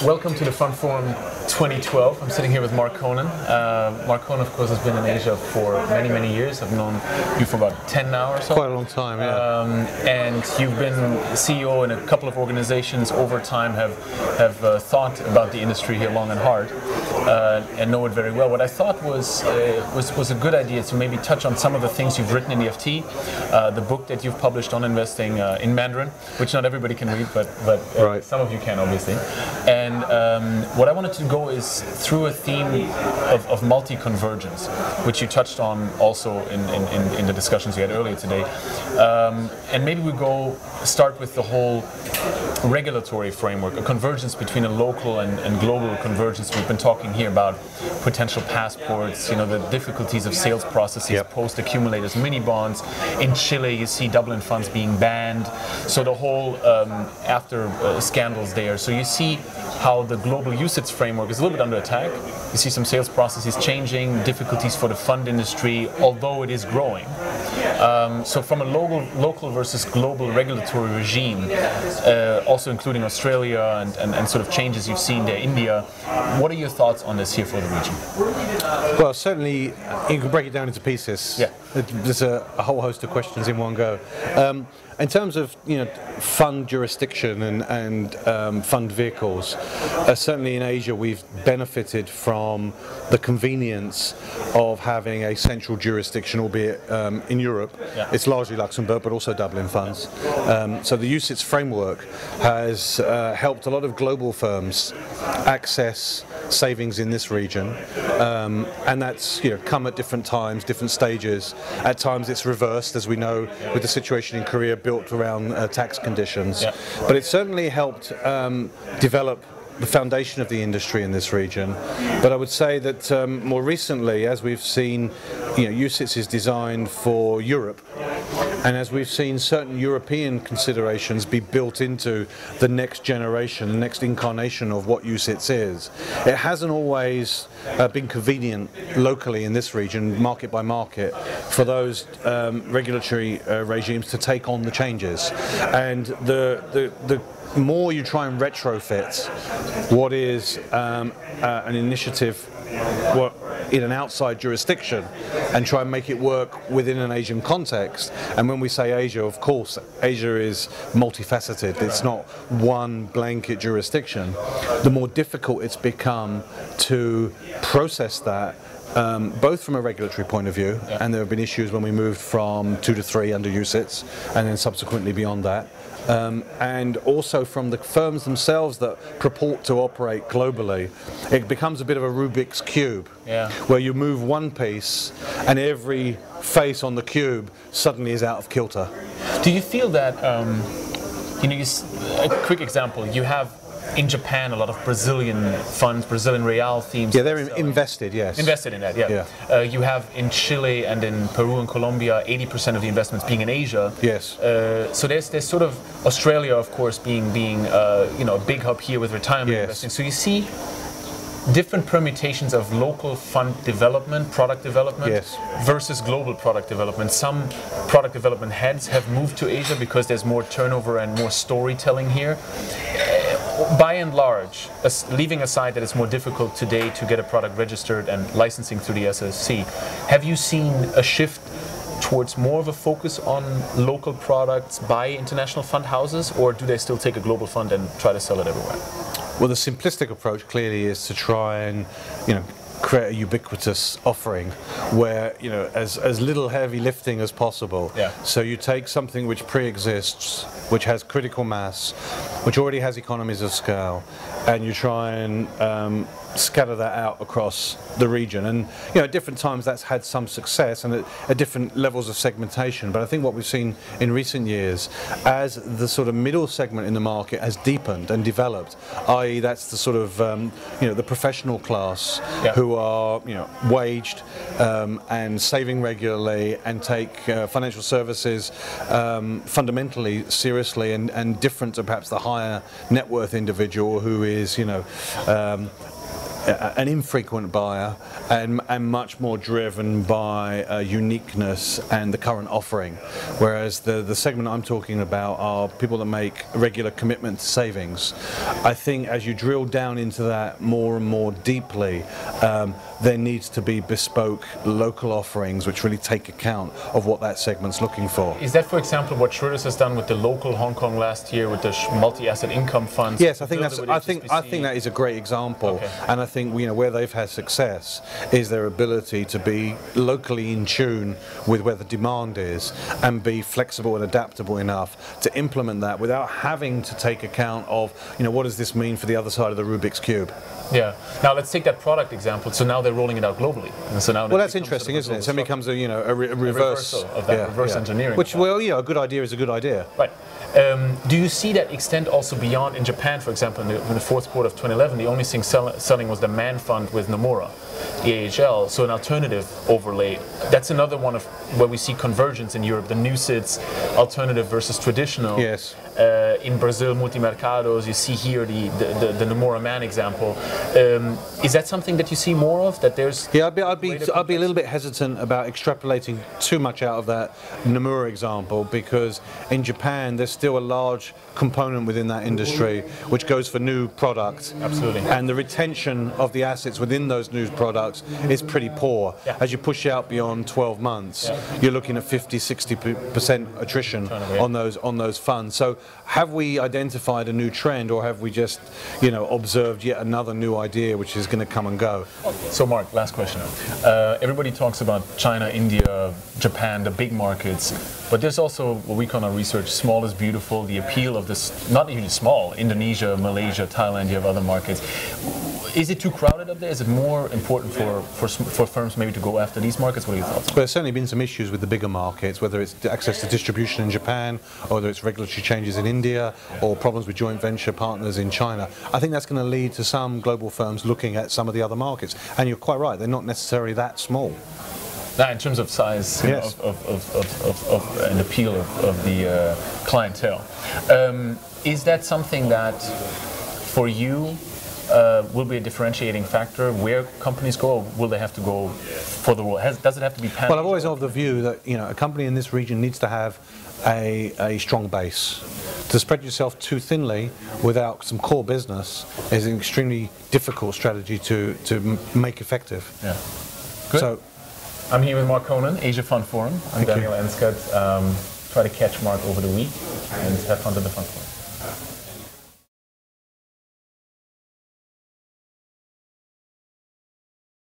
Welcome to the FundForum 2012. I'm sitting here with Mark Konyn. Mark Konyn, of course, has been in Asia for many, many years. I've known you for about 10 now or so. Quite a long time, yeah. And you've been CEO in a couple of organizations over time, have thought about the industry here long and hard, and know it very well. What I thought was a good idea to maybe touch on some of the things you've written in the FT, the book that you've published on investing in Mandarin, which not everybody can read, but right. Some of you can, obviously. And what I wanted to go is through a theme of multi-convergence, which you touched on also in the discussions we had earlier today. And maybe we start with the whole regulatory framework, a convergence between a local and global convergence. We've been talking here about potential passports, the difficulties of sales processes, yep. Post-accumulators, mini bonds. In Chile, you see Dublin funds being banned. So the whole after scandals there. So you see how the global UCITS framework is a little bit under attack. You see some sales processes changing, difficulties for the fund industry, although it is growing. So from a local versus global regulatory regime, also including Australia and sort of changes you've seen there, India, what are your thoughts on this here for the region? Well, certainly you can break it down into pieces. Yeah. There's a whole host of questions in one go. In terms of fund jurisdiction and fund vehicles, certainly in Asia we've benefited from the convenience of having a central jurisdiction, albeit in Europe. Yeah. It's largely Luxembourg, but also Dublin funds. So the UCITS framework has helped a lot of global firms access savings in this region, and that's come at different times, different stages. At times it's reversed, as we know, with the situation in Korea built around tax conditions. Yeah. But it certainly helped develop the foundation of the industry in this region. But I would say that more recently, as we've seen, UCITS is designed for Europe, and as we've seen certain European considerations be built into the next generation, the next incarnation of what UCITS is, it hasn't always been convenient locally in this region, market by market, for those regulatory regimes to take on the changes. And the more you try and retrofit what is an initiative in an outside jurisdiction and try and make it work within an Asian context. And when we say Asia, of course, Asia is multifaceted. It's not one blanket jurisdiction. The more difficult it's become to process that, both from a regulatory point of view, yeah. And there have been issues when we moved from 2 to 3 under UCITS, and then subsequently beyond that. And also from the firms themselves that purport to operate globally, it becomes a bit of a Rubik's Cube, yeah. Where you move one piece and every face on the cube suddenly is out of kilter. Do you feel that, a quick example, you have in Japan a lot of Brazilian funds, Brazilian real themes. Yeah, they're invested, yes. Invested in that, yeah. Yeah. You have in Chile and in Peru and Colombia 80% of the investments being in Asia. Yes. So there's sort of Australia, of course, being a big hub here with retirement yes. investing. So you see different permutations of local fund development, product development, yes. versus global product development. Some product development heads have moved to Asia because there's more turnover and more storytelling here. By and large, leaving aside that it's more difficult today to get a product registered and licensing through the SSC, have you seen a shift towards more of a focus on local products by international fund houses, or do they still take a global fund and try to sell it everywhere? Well, the simplistic approach clearly is to try and, create a ubiquitous offering where, as little heavy lifting as possible. Yeah. So you take something which pre-exists, which has critical mass, which already has economies of scale, and you try and scatter that out across the region. And at different times that's had some success and at different levels of segmentation. But I think what we've seen in recent years, as the sort of middle segment in the market has deepened and developed, i.e. that's the sort of the professional class, yeah. who are waged and saving regularly and take financial services fundamentally seriously and different to perhaps the higher net worth individual who is an infrequent buyer and much more driven by uniqueness and the current offering. Whereas the segment I'm talking about are people that make regular commitment to savings. I think as you drill down into that more and more deeply, there needs to be bespoke local offerings which really take account of what that segment's looking for. Is that, for example, what Schroders has done with the local Hong Kong last year with the multi-asset income funds? Yes, I think that is a great example. Okay. And I think where they've had success is their ability to be locally in tune with where the demand is and be flexible and adaptable enough to implement that without having to take account of what does this mean for the other side of the Rubik's Cube. Yeah. Now let's take that product example. So now they're rolling it out globally. And so now that's interesting, isn't it? So it becomes a reversal of that reverse engineering. Which, a good idea is a good idea. Right. Do you see that extend also beyond in Japan, for example, in the fourth quarter of 2011, the only thing selling was the Man Fund with Nomura, the AHL, so an alternative overlay. That's another one of where we see convergence in Europe, the NUCITS alternative versus traditional. Yes. In Brazil, multimercados, you see here the Nomura Man example. Is that something that you see more of? That there's I'd be a little bit hesitant about extrapolating too much out of that Nomura example, because in Japan there's still a large component within that industry which goes for new products. Absolutely. And the retention of the assets within those new products is pretty poor. Yeah. As you push out beyond 12 months, you're looking at 50-60% attrition on those funds. So have we identified a new trend, or have we just observed yet another new idea which is going to come and go? So Mark, last question. Everybody talks about China, India, Japan, the big markets, but there's also what we call in our research, small is beautiful, the appeal of this, not even small, Indonesia, Malaysia, Thailand, you have other markets. Is it too crowded up there? Is it more important for firms maybe to go after these markets? What are your thoughts? Well, there's certainly been some issues with the bigger markets, whether it's access to distribution in Japan, or whether it's regulatory changes in India, or problems with joint venture partners in China. I think that's going to lead to some global firms looking at some of the other markets. And you're quite right, they're not necessarily that small. Now, in terms of size, yes, of and appeal of the clientele, is that something that for you will be a differentiating factor where companies go, or will they have to go for the world? Does it have to be pan? Well, I've always held the view that a company in this region needs to have a strong base. To spread yourself too thinly without some core business is an extremely difficult strategy to make effective. Yeah. Good. So, I'm here with Mark Konyn, Asia FundForum. I'm Daniel Enskat. Try to catch Mark over the week and have fun at the FundForum.